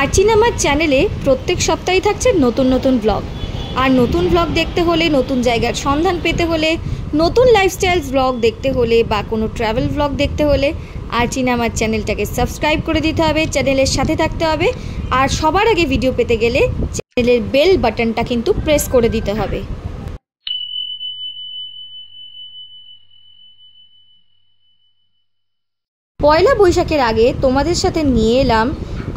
আরচিন আমার চ্যানেলে প্রত্যেক সপ্তাহে থাকছে নতুন নতুন ব্লগ। আর নতুন ব্লগ দেখতে হলে, নতুন জায়গার সন্ধান পেতে হলে, নতুন লাইফস্টাইল ব্লগ দেখতে হলে বা কোনো ট্রাভেল ব্লগ দেখতে হলে আরচিন আমার চ্যানেলটাকে সাবস্ক্রাইব করে দিতে হবে, চ্যানেলের সাথে থাকতে হবে। আর সবার আগে ভিডিও পেতে গেলে চ্যানেলের বেল বাটনটা কিন্তু প্রেস করে দিতে হবে। পয়লা বৈশাখের আগে তোমাদের সাথে নিয়ে এলাম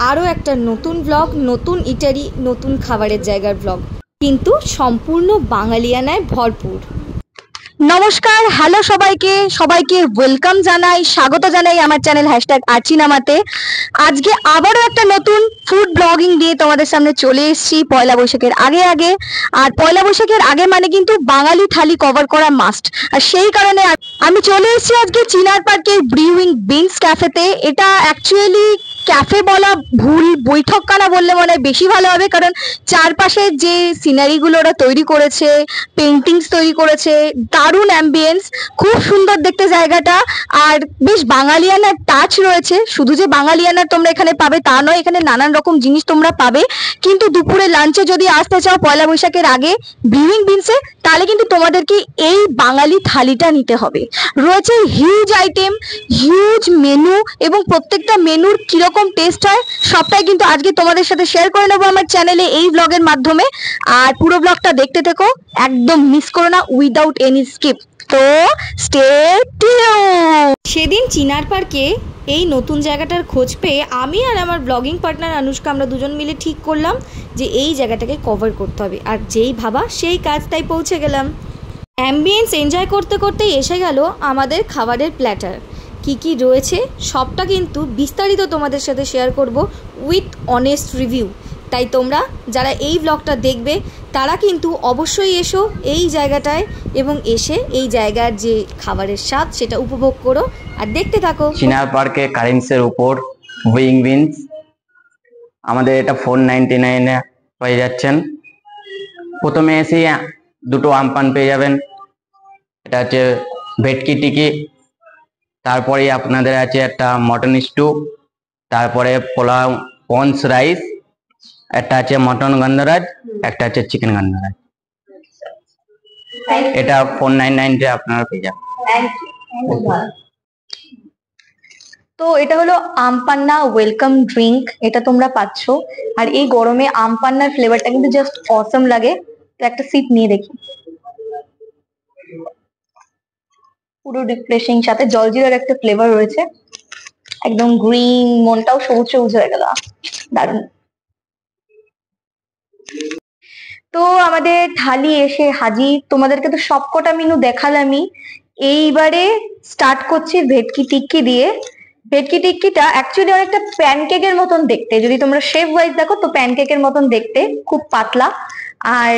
আরও একটা নতুন ব্লগ, নতুন ইটারি, নতুন খাবারের জায়গার ব্লগ, কিন্তু সম্পূর্ণ বাঙালিয়ানায় ভরপুর। নমস্কার, হ্যালো সবাইকে ওয়েলকাম জানাই, স্বাগত জানাই আমার চ্যানেল #আরচিনামাতে। আজকে আবারও একটা নতুন ফুড ব্লগিং নিয়ে তোমাদের সামনে চলে এসেছি পয়লা বৈশাখের আগে। আর পয়লা বৈশাখের আগে মানে কিন্তু বাঙালি থালি কভার করা মাস্ট। আর সেই কারণে আমি চলে এসেছি আজকে চিনার পার্কের ব্রিউইং বিনস ক্যাফেতে। এটা অ্যাকচুয়ালি ক্যাফে বলা ভুল, বৈঠকখানা বললে মনে হয় বেশি ভালো হবে, কারণ চারপাশে যে সিনারিগুলো ওরা তৈরি করেছে, পেন্টিংস তৈরি করেছে, দারুণ অ্যাম্বিয়েন্স, খুব সুন্দর দেখতে জায়গাটা। আর বেশ বাঙালিয়ানার টাচ রয়েছে। শুধু যে বাঙালিয়ানার তোমরা এখানে পাবে তা নয়, এখানে নানান রকম জিনিস তোমরা পাবে। কিন্তু দুপুরে লাঞ্চে যদি আসতে চাও পয়লা বৈশাখের আগে ব্রিউইং বিনসে, তাহলে কিন্তু তোমাদেরকে এই বাঙালি থালিটা নিতে হবে। রয়েছে হিউজ আইটেম, হিউজ মেনু, এবং প্রত্যেকটা মেনুর কিরকম টেস্ট হয় সবটাই কিন্তু আজকে তোমাদের সাথে শেয়ার করে নেবো আমার চ্যানেলে এই ব্লগের মাধ্যমে। আর পুরো ব্লগটা দেখতে থেকো, একদম মিস করো না উইদাউট এনি স্কিপ। তো স্টে টিউন। সেদিন চিনার পার্কে এই নতুন জায়গাটার খোঁজ পেয়ে আমি আর আমার ব্লগিং পার্টনার আনুষ্কা, আমরা দুজন মিলে ঠিক করলাম যে এই জায়গাটাকে কভার করতে হবে। আর যেই ভাবা সেই কাজ, তাই পৌঁছে গেলাম। অ্যাম্বিয়েন্স এনজয় করতে করতেই এসে গেল আমাদের খাবারের প্ল্যাটার। কি কি রয়েছে সবটা কিন্তু বিস্তারিত তোমাদের সাথে শেয়ার করব উইথ অনেস্ট রিভিউ। তাই তোমরা যারা এই ব্লগটা দেখবে তারা কিন্তু অবশ্যই এসো এই জায়গাটায়, এবং এসে এই জায়গার যে খাবারের স্বাদ সেটা উপভোগ করো আর দেখতে থাকো। চিনার পার্কে কারেন্সের উপর ব্রিউইং বিনস, আমাদের এটা 499 পেয়ে যাচ্ছেন। প্রথমে এসে দুটো আমপান পেয়ে যাবেন, এটা হচ্ছে ভেটকি টিকি। তারপরে আপনাদের আছে একটা মটন স্টু, তারপরে পোলাও, পন্স রাইস, একটা আছে মটন গন্ধরাজ, একটা আছে চিকেন গন্ধরাজ। এটা 499 আপনারা পেয়ে যাবেন। তো এটা হলো আমপান্না ওয়েলকাম ড্রিঙ্ক, এটা তোমরা পাচ্ছ। আর এই গরমে আমপান্নার ফ্লেভারটা কিন্তু জাস্ট অসম লাগে। তো একটা সিপ নিয়ে দেখি। পুরো রিফ্রেশিং, সাথে জলজিরার একটা ফ্লেভার রয়েছে, একদম গ্রিন, মনটাও সবুজ সবুজ হয়ে গেল, দারুণ। তো আমাদের থালি এসে হাজির। তোমাদেরকে তো সবকটা মেনু দেখালামই, এইবারে স্টার্ট করছি ভেটকি টিক্কি দিয়ে। ভেটকি টিক্কিটা অ্যাকচুয়ালি অনেকটা প্যানকেকের মতন দেখতে, যদি তোমরা শেপ ওয়াইজ দেখো তো প্যানকেকের মতন দেখতে, খুব পাতলা। আর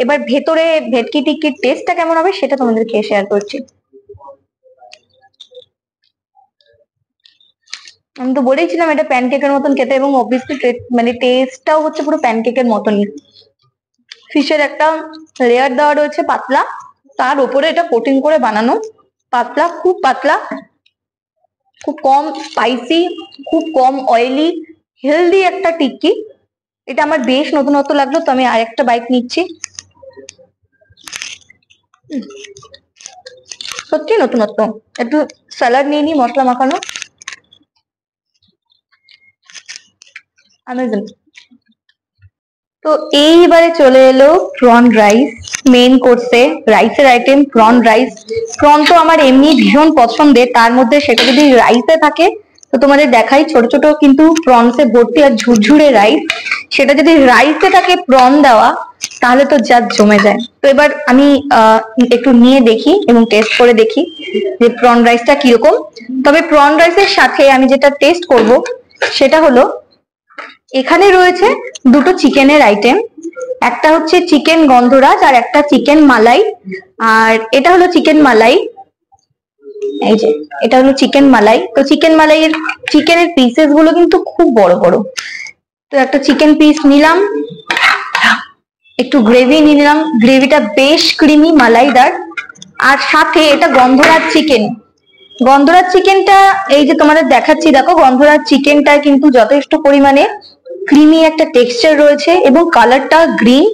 এবার ভেতরে ভেটকি টিক্কির টেস্টটা কেমন হবে সেটা তোমাদেরকে শেয়ার করছি। আমি তো বলেইছিলাম এটা প্যানকেকের মতন খেতে, এবং অবভিয়াসলি মানে টেস্টটাও হচ্ছে পুরো প্যানকেকের মতনই। ফিশের একটা লেয়ার দেওয়া রয়েছে পাতলা, তার উপরে এটা কোটিং করে বানানো, পাতলা, খুব পাতলা, খুব কম স্পাইসি, খুব কম অয়েলি, হেলদি একটা টিক্কি। এটা আমার বেশ নতুনত্ব লাগলো, তো আমি আরেকটা বাইট নিচ্ছি। সত্যি নতুনত্ব। একটু স্যালাড নিয়ে নি, মশলা মাখানো, অ্যামেজিং। তো এইবারে চলে এলো প্রন রাইস, মেইন কোর্সে রাইসের আইটেম প্রন রাইস। প্রন তো আমার এমনি ভীষণ পছন্দের, তার মধ্যে সেটা যদি রাইসে থাকে তো তোমাদের দেখাই, ছোট ছোট কিন্তু প্রনসে ভর্তি আর ঝুরঝুরে রাইস। সেটা যদি রাইসে থাকে প্রন দেওয়া, তাহলে তো যা জমে যায়। তো এবার আমি একটু নিয়ে দেখি এবং টেস্ট করে দেখি যে প্রন রাইসটা কিরকম। তবে প্রন রাইসের সাথে আমি যেটা টেস্ট করব সেটা হলো, এখানে রয়েছে দুটো চিকেনের আইটেম, একটা হচ্ছে চিকেন গন্ধরাজ আর একটা চিকেন মালাই। আর এটা হলো চিকেন মালাই, এই যে এটা হলো চিকেন মালাই। তো চিকেন মালাইয়ের চিকেনের পিসেস গুলো কিন্তু খুব বড় বড়। তো একটা চিকেন পিস নিলাম, একটু গ্রেভি নিলাম, গ্রেভিটা বেশ ক্রিমি মালাইদার। আর সাথে এটা গন্ধরাজ চিকেন। গন্ধরাজ চিকেনটা এই যে তোমাদের দেখাচ্ছি, দেখো গন্ধরাজ চিকেনটা কিন্তু যথেষ্ট পরিমাণে ক্রিমি একটা টেক্সচার রয়েছে এবং কালারটা গ্রিন,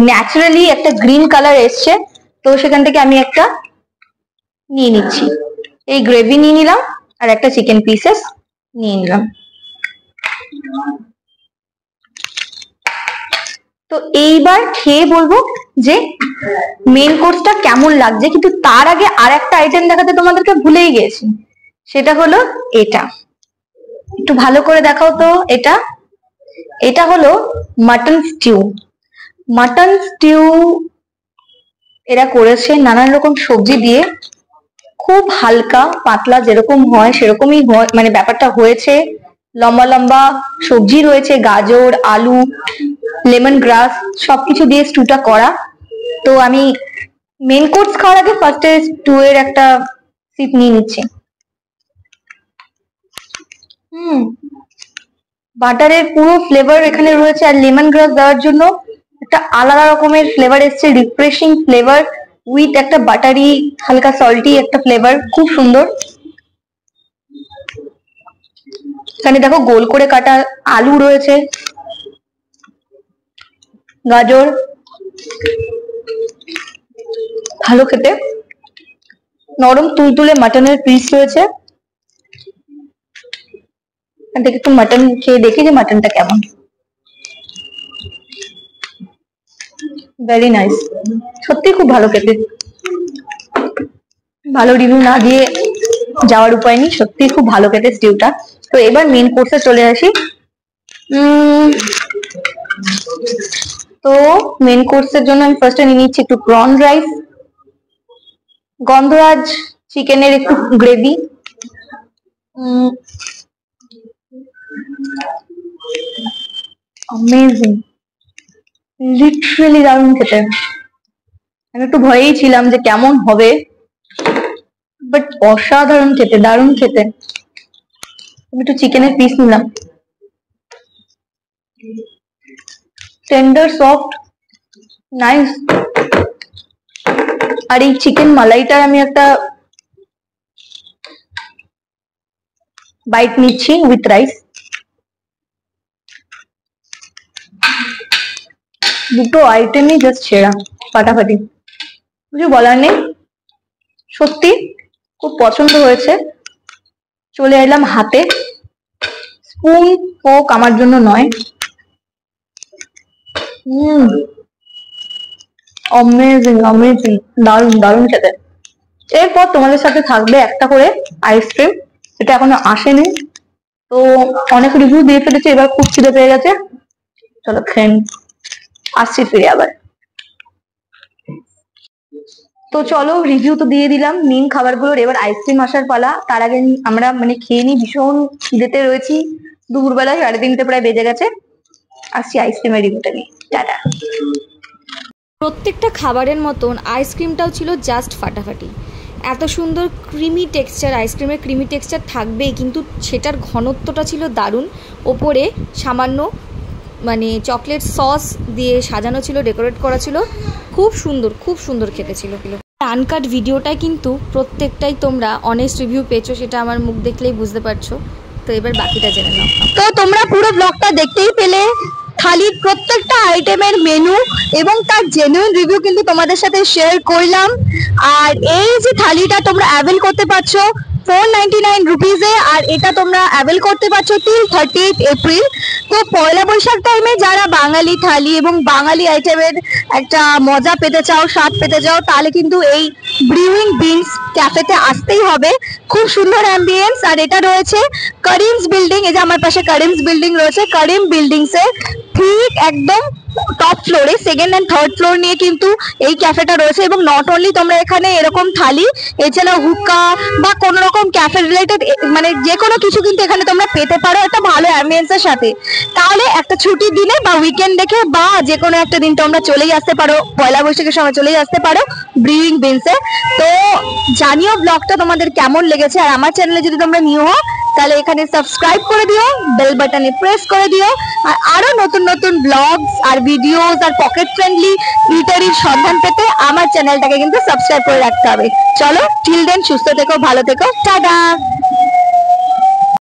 ন্যাচারালি একটা গ্রিন কালার এসছে। তো সেখান থেকে আমি একটা নিয়ে নিচ্ছি, এই গ্রেভি নিয়ে নিলাম আর একটা চিকেন পিসেস নিয়ে নিলাম। তো এইবার খেয়ে বলবো যে মেন কোর্সটা কেমন লাগছে, কিন্তু তার আগে আর একটা আইটেম দেখাতে তোমাদেরকে ভুলেই গেছি, সেটা হলো এটা। একটু ভালো করে দেখাও তো। এটা এটা হলো মাটন স্টিউ। মাটন স্টিউ এরা করেছে নানান রকম সবজি দিয়ে, খুব হালকা পাতলা যেরকম হয় সেরকমই হয়, মানে ব্যাপারটা হয়েছে। লম্বা লম্বা সবজি রয়েছে, গাজর, আলু, লেমন গ্রাস সবকিছু দিয়ে স্টুটা করা। তো আমি মেন কোর্স খাওয়ার আগে ফার্স্টে স্টু এর একটা সিপ নিয়ে নিচ্ছি। বাটারের পুরো ফ্লেভার এখানে রয়েছে, আর লেমন গ্রাস দেওয়ার জন্য একটা আলাদা রকমের ফ্লেভার এসছে, রিফ্রেশিং ফ্লেভার উইথ একটা বাটারি হালকা সল্টি একটা ফ্লেভার, খুব সুন্দর। এখানে দেখো গোল করে কাটা আলু রয়েছে, গাজর, ভালো খেতে। নরম তুলতুলে মাটনের পিস রয়েছে। এখান থেকে একটু মাটন খেয়ে দেখি যে মাটনটা কেমন। ভেরি নাইস, সত্যি খুব ভালো খেতে। ভালো রিভিউ না দিয়ে যাওয়ার উপায় নেই, সত্যি খুব ভালো খেতে স্টিউটা। তো এবার মেন কোর্সে চলে আসি। তো মেন কোর্সের জন্য আমি ফার্স্টে নিয়ে নিচ্ছি একটু প্রন রাইস, গন্ধরাজ চিকেনের একটু গ্রেভি, অ্যামেজিং, লিটারালি দারুণ খেতে। আমি একটু ভয়েই ছিলাম যে কেমন হবে, বাট অসাধারণ খেতে, দারুণ খেতে। আমি একটু চিকেনের পিস নিলাম, টেন্ডার, সফট, নাইস। আর এই চিকেন মালাইটার আমি একটা বাইট নিচ্ছি উইথ রাইস। দুটো আইটেমই জাস্ট সেরা, ফাটাফাটি, কিছু বলার নেই। সত্যি খুব পছন্দ হয়েছে। চলে এলাম হাতে, স্পুন ফোক আমার জন্য নয়। অ্যামেজিং অ্যামেজিং, দারুণ দারুণ খেতে। এরপর তোমাদের সাথে থাকবে একটা করে আইসক্রিম, এটা এখনো আসেনি, তো অনেক রিভিউ দিয়ে ফেলেছে, এবার খুব খিদে পেয়ে গেছে, চলো খেয়ে আসছি ফিরে আবার। তো চলো রিভিউ তো দিয়ে দিলাম মেন খাবারগুলোর, এবার আইসক্রিম আসার পালা। তার আগে আমরা মানে খেয়ে নিই, ভীষণ খিদেতে রয়েছি, দুপুরবেলা 3:30 প্রায় বেজে গেছে। আসছি আইসক্রিমের রিভিউটা নিয়ে, টাটা। প্রত্যেকটা খাবারের মতন আইসক্রিমটাও ছিল জাস্ট ফাটাফাটি। এত সুন্দর ক্রিমি টেক্সচার, আইসক্রিমের ক্রিমি টেক্সচার থাকবেই, কিন্তু সেটার ঘনত্বটা ছিল দারুণ। ওপরে সামান্য মানে চকলেট সস দিয়ে সাজানো ছিল, ডেকোরেট করা ছিল, খুব সুন্দর, খুব সুন্দর খেতে ছিল। আনকাট ভিডিওটাই কিন্তু প্রত্যেকটাই তোমরা অনেস্ট রিভিউ পেয়েছো, সেটা আমার মুখ দেখলেই বুঝতে পারছো। তো এবার বাকিটা জেনে নাও। তো তোমরা পুরো ব্লগটা দেখতেই পেলে, থালির প্রত্যেকটা আইটেমের মেনু এবং তার জেনুইন রিভিউ কিন্তু তোমাদের সাথে শেয়ার করলাম। আর এই যে থালিটা তোমরা অ্যাভেল করতে পারছো 499 রুপিজে, আর এটা তোমরা অ্যাভেল করতে পারছো টিল 30 এপ্রিল। তো পয়লা বৈশাখ টাইমে যারা বাঙালি থালি এবং বাঙালি আইটেমের একটা মজা পেতে চাও, স্বাদ পেতে চাও, তাহলে কিন্তু এই ব্রিউইং বিনস ক্যাফেতে আসতেই হবে। খুব সুন্দর অ্যাম্বিয়েন্স, আর এটা রয়েছে করিমস বিল্ডিং। এই যে আমার পাশে করিমস বিল্ডিং রয়েছে, করিম বিল্ডিংস এর ঠিক একদম টপ ফ্লোরে, সেকেন্ড এন্ড থার্ড ফ্লোর নিয়ে কিন্তু এই ক্যাফেটা রয়েছে। এবং নট অনলি তোমরা এখানে এরকম থালি, এছাড়াও হুক্কা বা কোনো রকম ক্যাফে রিলেটেড মানে যে কোনো কিছু কিন্তু এখানে তোমরা পেতে পারো একটা ভালো অ্যাম্বিয়েন্সের সাথে। তাহলে একটা ছুটির দিনে বা উইকেন্ড দেখে বা যে কোনো একটা দিন তোমরা চলেই আসতে পারো, পয়লা বৈশাখের সময় চলেই আসতে পারো ব্রিউইং বিনসে। তো জানিও ব্লগটা তোমাদের কেমন লেগেছে, আর আমার চ্যানেলে যদি তোমরা নিউ হও তাহলে এখানে সাবস্ক্রাইব করে দিও, বেল বাটনে প্রেস করে দিও, আর আরো নতুন নতুন ব্লগস আর ভিডিওস আর পকেট ফ্রেন্ডলি ইটারির সন্ধান পেতে আমার চ্যানেলটাকে কিন্তু সাবস্ক্রাইব করে রাখতে হবে। চলো টিল দেন সুস্থ থেকো, ভালো থেকো, টাটা।